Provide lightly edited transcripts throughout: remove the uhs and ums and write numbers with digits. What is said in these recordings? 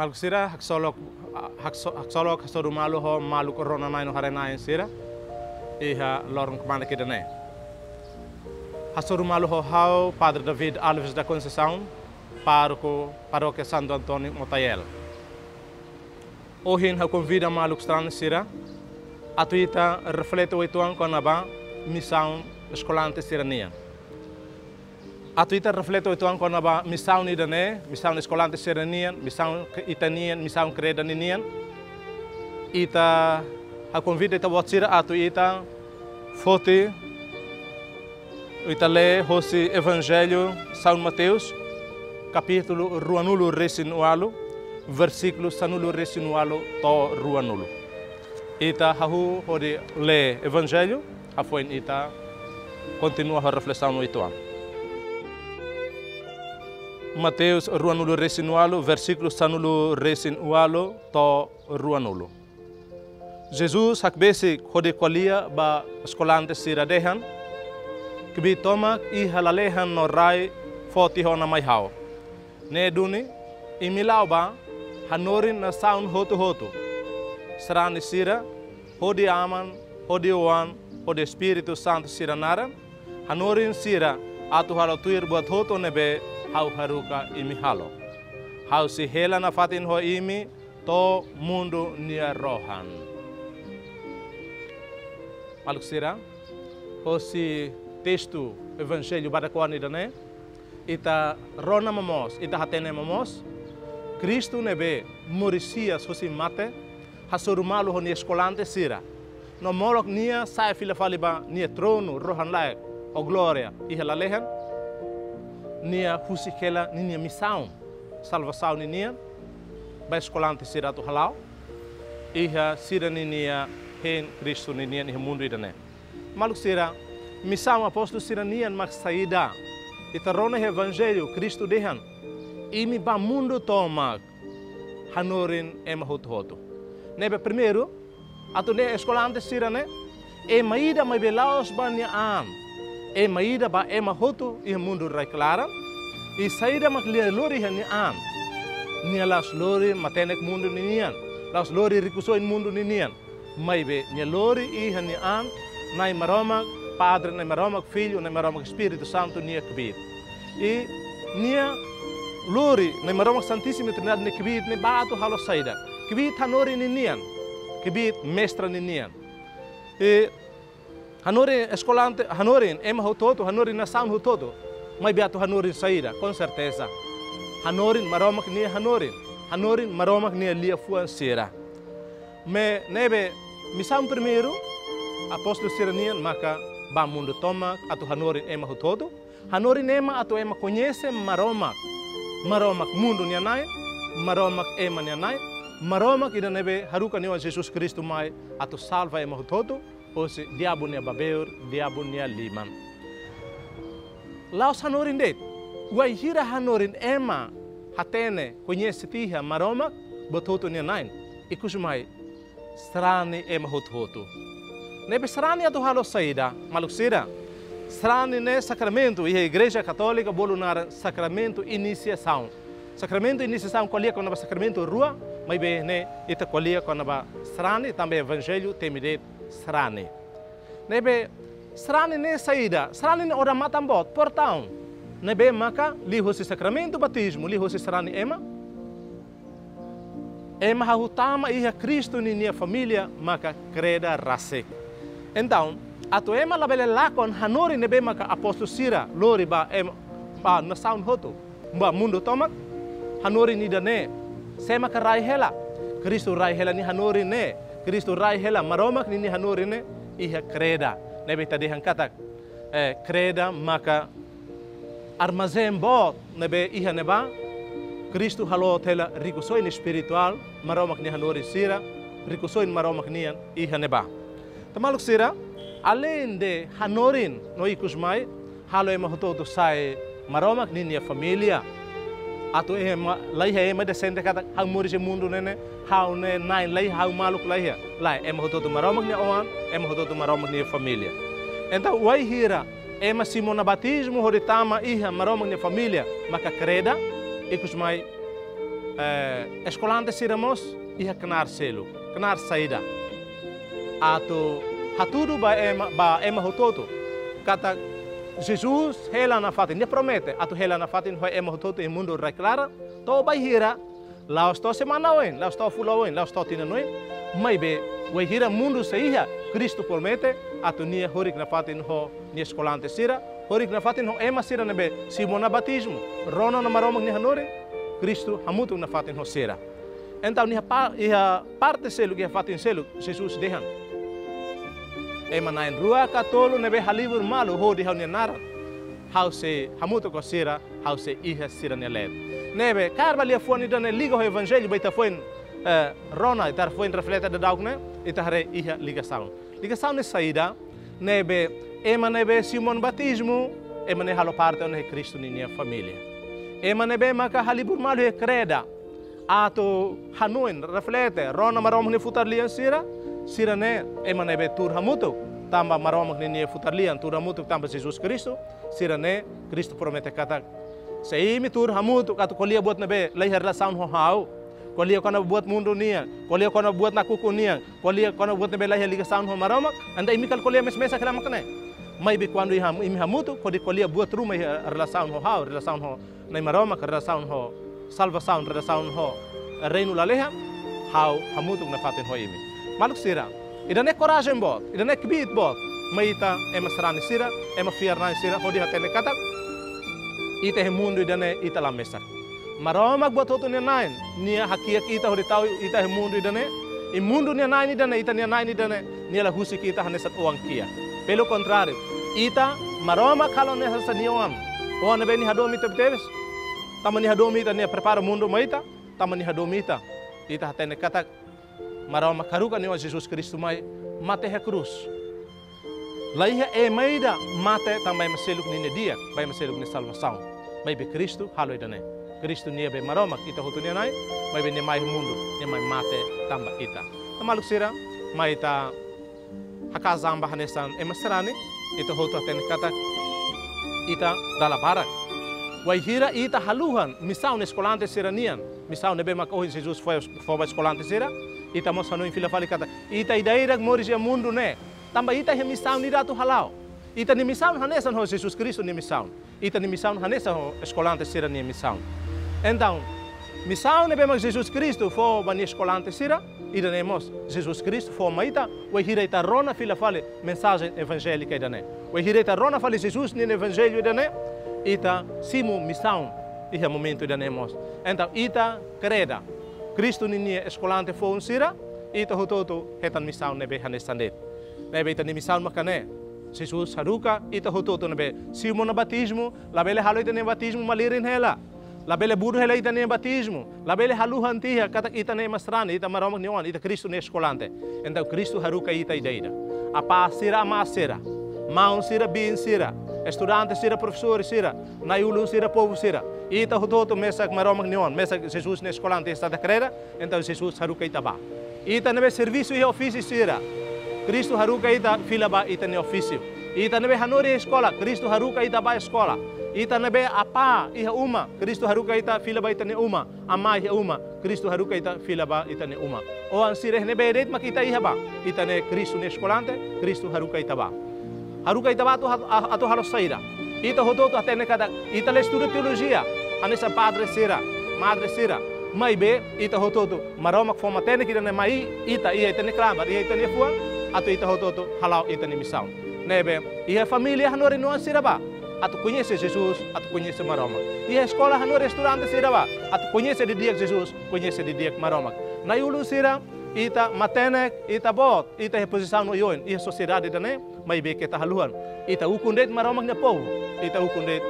Maluk sira haksolok hasorumalu ho maluk rona nai no harenain sira iha lorong kemana kita ne. Hasorumalu ho hau Padre David Alves da Conceição Paróquia Santo Antônio Motayel. Ohin ha convida maluk strana sira atuita reflete o ituan konaba missão escolante sirania. Atuita reflete o ituan konaba missão nidane, missão escolante sirania, missão itanian, missão credanian. Ita ha convida ita watsira atuita fote ita le hosi Evangelho São Mateus capítulo ruanulo resinualo versículo sanulo resinualo to ruanulo. Ita hahu hodi le Evangelho afoin ita continua a reflexão no ituan. Mateus ruanulo resinualo versículo sanulo resinualo to ruanulo. Jesus hakbesi hodi kolia ba escolante siradehan kibi tomak I halalehan no rai foti hona mai hao. Ne duni imilau ba hanorin na saun hotu serani sira hodi aman hodi oan hodi Espírito Santo sira naran hanorin sira atu halo tuir buat hoto nebe hau haruka imi halo hau si hela na fatin ho imi to mundo nia rohan maluk sira ho si texto Evangelho badakwani dane ita rona mamos ita hatene mamos Cristo nebe morisias hosi mate hasorumalu ho ni escolante sira no molok nia sai fila faliba nia trono rohan lae o gloria ihela lehen nia husikela nia missão salvação nia ba escolante sira tu halau iha sira nia hen Cristo nia ni mundo idane maluk sira missão apóstolo sira nia mak saída ita rona Evangelho Cristo dehan imi ba mundo tomak hanorin ema hoto. Nebe primeiro, atu ne escolante sirane, e maida mai belaos ba nia an, e maida ba ema hoto I mundo rai clara, e saída mak lia lori han nia an, nia las lori matenek mundo ninian, las lori ricuso in mundo ninian, mai be nia lori I han nia an, nai maromak Padre, nai maromak Filho, nai maromak Espírito Santo nia kbid. E nia lori na maromak Santíssima Trindade ne kibit ne bato halo saida kibit hanori ninian kibit mestra ninian e hanori escolante hanori ema hototo hanori na sound hototo mai beato hanori saida com certeza hanori maromak ni hanori maromak ni lia fuan sera me nebe missão primeiro apóstolo siranian maka ba mundo toma atu hanori ema hototo hanori nema atu ema conhece maromak mundo nianai, maromak ema nianai, maromak ida nebe haruka niwa Jesus Cristo mai atu salva ema hototo, ose diabo nia babeur, diabo nia liman. Laos hanorin det, uai hira hanorin ema hatene conhece tiha maromak bototo nianai, ikusumai strani ema hototo. Nebe strani atu halo saída, maluk sira. Strani ne sacramento e a Igreja Católica bolunar sacramento iniciação. Sacramento iniciação qualia quando ba sacramento rua, mas bem ne ita qualia quando ba strani também Evangelho temide strani. Nebe strani ne saída, strani ne ora matambot portão. Nebe maka li hosi sacramento batismo, li hosi strani ema. Ema hahutama iha Cristo ni nia família maka creda rasek. Então atu ema labele lakon hanori nebe maka apóstolo sira lori ba ba na sound hoto ba mundo tomak hanori ni dane sema ka rai hela Cristo rai hela ni hanori ne Cristo rai hela maromak ni hanori ne iha creda nebe tadi hangkatak creda maka armazém bot nebe iha neba Cristo halo tela ricosoin espiritual maromak ni hanori sira ricosoin maromak nian iha neba tamaluk sira além de hanorin no ikusmai halo ema hototo sai maromak ni nia família atu ema laiha ema descende kata hang morise mundo nene hau ne nine lai hau maluk laiha lai ema hototo maromak ni oan ema hototo maromak ni família então uai hira ema simona batismo horitama iha maromak ni família maka creda ikusmai escolante siramos ia kenar selo, kenar saída. Ato haturu ba ema hototo. Kata Jesus hela na fatin, dia promete, ato hela na fatin vai ema hototo em mundo reclara, to vai hira, lá estou semana oin, lá estou fula oin, lá estou tina noin, mas be vai hira mundo saíha, Cristo promete, ato nia horik na fatin ho nia escolante sira, horik na fatin ho ema sira nebe Simona batismo, rona na maromag ni hanore, Cristo hamutu na fatin ho sira. Então nia parte selo que fatin selo Jesus dehan. Ema nain rua katolo nebe halibur malu ho di haunia nara. How se hamutu ko sira, how se iha sira ne led. Nebe karbalia foni dane liga ho evangelho baita foi rona itar foi refleta de daukne itare iha ligação. Ligação ne saída nebe ema nebe Simon batismo ema ne halo parte ne Cristo ni nia família. Ema nebe maka halibur malu he creda. Ato hanuin reflete rona marom ne futarlian sira ne ema nebe tur hamutu tamba marom ne futarlian tur hamutu tamba Jesus Cristo sira ne Cristo promete kata seimi tur hamutu kata kolia buat nebe leher rasaun ho hau kolia kona buat mundo nia kolia kona buat nakuku nia kolia kona buat nebe leher ligasaun ho marom anda imikal kolia mes kala makne mai be quando imi hamutu kolia buat rumah relasaun ho hau relasaun ho nei marom relasaun ho salvação relação ho reino laleha how hamutu na fatin ho imi maluk sira idane coragem bot idane kbit bot maita ema sarani sira ema fierna sira hodi hatene kata ite he mundo idane ita la mesa maroma bot hotu ne nain nia hakia kita hodi tau ita he mundo idane e mundo ne nain idane ita ne nain idane nia la husi kita hanesat uang kia pelo contrário ita maroma kalau ne hasa niam o ne beni hadomi tebteves tamani hadomita ne prepara o mundo maita tamani hadomita ita hatene kata maroma karuka ne Jesus Cristo mai mate he cruz laiha e maida mate também maseluk ne dia vai maseluk ne salvação vai be Cristo halo idane Cristo ne be maroma ita hotunia nai vai be ne mai mundo ne mai mate tamba ita tamaluk sira maita hakazamba hanesan e masrani ita hotu hatene kata ita dala barak Wai hira ita haluhan, misau ne escolante siranian, misau ne bema oh Jesus foi para escolante sira, ita mos hanu fila fali kata, ita idairak moris ya mundo ne, tamba ita he misau ni datu halau, ita ni misau hanesan ho Jesus Cristo ni misau, ita ni misau hanesan ho escolante sira ni misau. Então, misau ne bema Jesus Cristo foi bani escolante sira, ida nemos Jesus Cristo foi maita, wai hira ita rona fila fali mensagem evangélica ida ne, wai hira ita rona fali Jesus ni evangelho ida ne. Ita simu missão iha momento da nemos. Então ita creda Cristo ni escolante foi sira ita hototo hetan missão nebe hanesandet. Nebe ita ni missão makane. Jesus haruka ita hototo nebe Simon batismo, labele halo ita ne batismo malirin hela. Labele buru hela ita ne batismo, labele haluhan tiha kata ita ne masrani ita maromag niwan ita Cristo ne escolante. Então Cristo haruka ita ideira. Apa sira ama sira. Maun sira bin sira. Estudante sira, professor sira, naiulu sira, povo sira. Ita hototo mesak maromag nion, mesak Jesus na escolante está da creda, então Jesus haruka ita ba. Ita nebe serviço e ofício sira. Cristo haruka ita fila ba ita ne ofício. Ita nebe hanori escola, Cristo haruka ita ba escola. Ita nebe apa iha uma, Cristo haruka ita fila ba ita ne uma. Ama iha uma, Cristo haruka ita fila ba ita ne uma. O an sira nebe ret makita iha ba. Ita ne Cristo ne escolante, Cristo haruka ita ba. Haruka ita ba ato halos saída. Ita hototo atene kada ita le estuda teologia. Anessa padre sira, madre sira. Mai be ita hototo maroma forma tene kida ne mai ita ia tene klaba, ia tene fua ato ita hototo halau ita ne misau. Nebe ia família hanore no sira ba. Ato conhece Jesus, ato conhece maroma. Ia escola hanore estudante sira ba. Ato conhece de dia Jesus, conhece de dia maroma. Na ulu sira ita matenek, ita bot, ita reposição no yoin, ia sociedade dane, mai be kita haluan. Ita ukundet maromag na povo, ita ukundet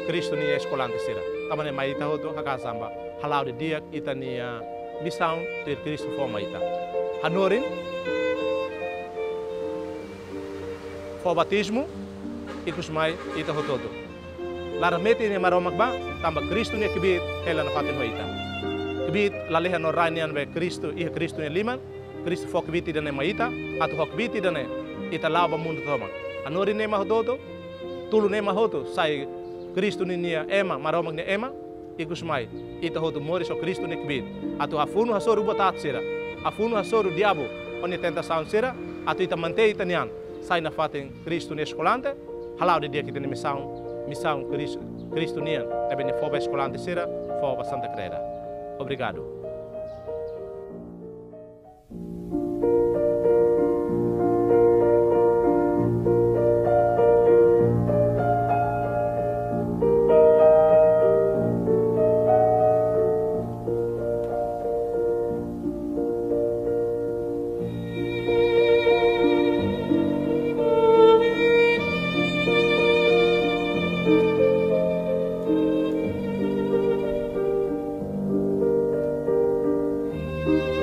Cristo ni escolante sira. Tamane mai ita hoto hakasamba, halau de dia ita ni missão de Cristo forma ita. Hanorin, for batismo, ikus mai ita hototo. Laramete ni maromag ba, tamba Cristo ni kibit, hela na fatin ho ita. Kibit laleha no ranian be Cristo iha Cristo ni liman Cristo fo kibiti dane maita atu ho kibiti dane ita lava mundo toma anori ne mahodoto tulu ne mahoto sai Cristo ni nia ema maromag ni ema ikus mai ita hotu mori so Kristo nek bit atu afunu hasoru botat sira afunu hasoru diabo oni tentação sira atu ita mantei ita nian sai na faten Kristo ne escolante halau de dia kita ni missão Kristo nian nebe ne foba escolante sira foba Santa Creda. Obrigado. Thank you.